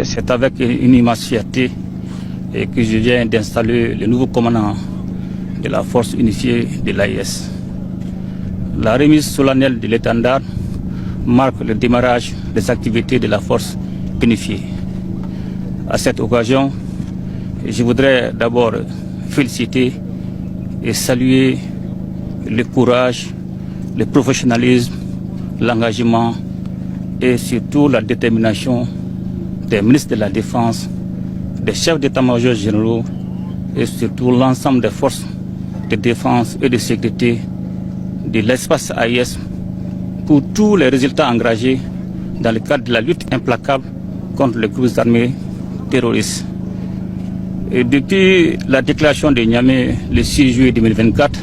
C'est avec une immense fierté que je viens d'installer le nouveau commandant de la force unifiée de l'AES. La remise solennelle de l'étendard marque le démarrage des activités de la force unifiée. À cette occasion, je voudrais d'abord féliciter et saluer le courage, le professionnalisme, l'engagement et surtout la détermination des ministres de la Défense, des chefs d'état-major généraux et surtout l'ensemble des forces de défense et de sécurité de l'espace AES pour tous les résultats engagés dans le cadre de la lutte implacable contre les groupes armés terroristes. Et depuis la déclaration de Niamey le 6 juillet 2024,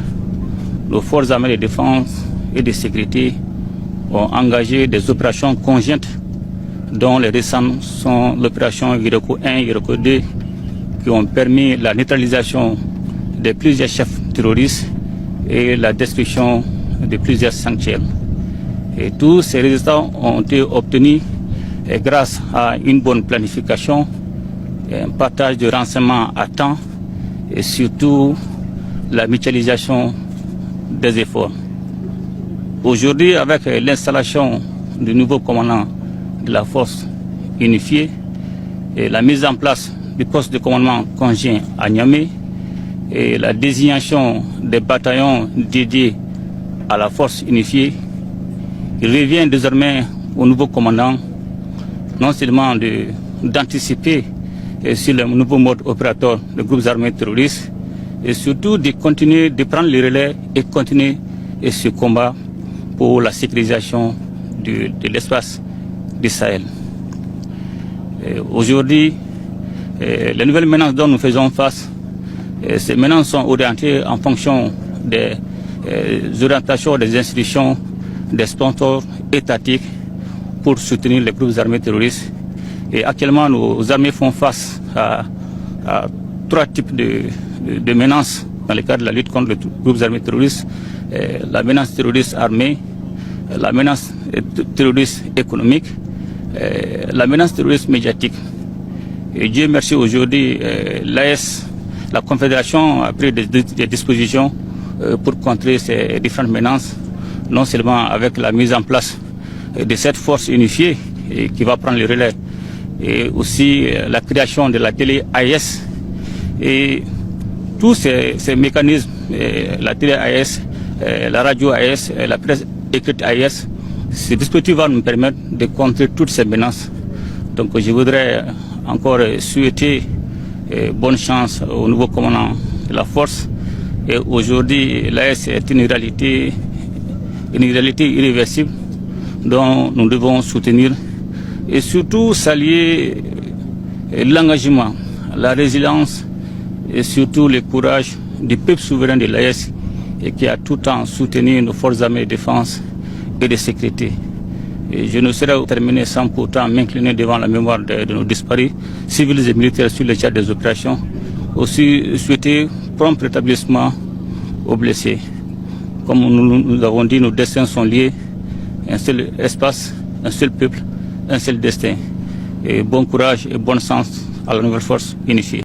nos forces armées de défense et de sécurité ont engagé des opérations conjointes dont les récentes sont l'opération Iroko 1 et Iroko 2 qui ont permis la neutralisation de plusieurs chefs terroristes et la destruction de plusieurs sanctuaires. Et tous ces résultats ont été obtenus grâce à une bonne planification, un partage de renseignements à temps et surtout la mutualisation des efforts. Aujourd'hui, avec l'installation du nouveau commandant de la force unifiée et la mise en place du poste de commandement conjoint à Niamey et la désignation des bataillons dédiés à la force unifiée, il revient désormais au nouveau commandant non seulement d'anticiper sur le nouveau mode opératoire des groupes armés terroristes et surtout de continuer de prendre le relais et continuer ce combat pour la sécurisation de l'espace du Sahel. Aujourd'hui, les nouvelles menaces dont nous faisons face, ces menaces sont orientées en fonction des orientations des institutions, des sponsors étatiques pour soutenir les groupes armés terroristes. Et actuellement, nos armées font face à trois types de menaces dans le cadre de la lutte contre les groupes armés terroristes. La menace terroriste armée, la menace terroriste économique, la menace terroriste médiatique. Et Dieu merci, aujourd'hui, l'AES, la Confédération a pris des dispositions pour contrer ces différentes menaces, non seulement avec la mise en place de cette force unifiée qui va prendre le relais, et aussi la création de la télé AES et tous ces mécanismes, la télé AES, la radio AES, la presse écrite AES. Ce dispositif va nous permettre de contrer toutes ces menaces. Donc je voudrais encore souhaiter bonne chance au nouveau commandant de la force. Et aujourd'hui, l'AES est une réalité irréversible dont nous devons soutenir et surtout saluer l'engagement, la résilience et surtout le courage du peuple souverain de l'AES et qui a tout le temps soutenu nos forces armées de défense et de sécurité. Et je ne saurais terminer sans pourtant m'incliner devant la mémoire de nos disparus, civils et militaires sur le chat des opérations. Aussi souhaiter prompt rétablissement aux blessés. Comme nous avons dit, nos destins sont liés, un seul espace, un seul peuple, un seul destin. Et bon courage et bon sens à la nouvelle force unifiée.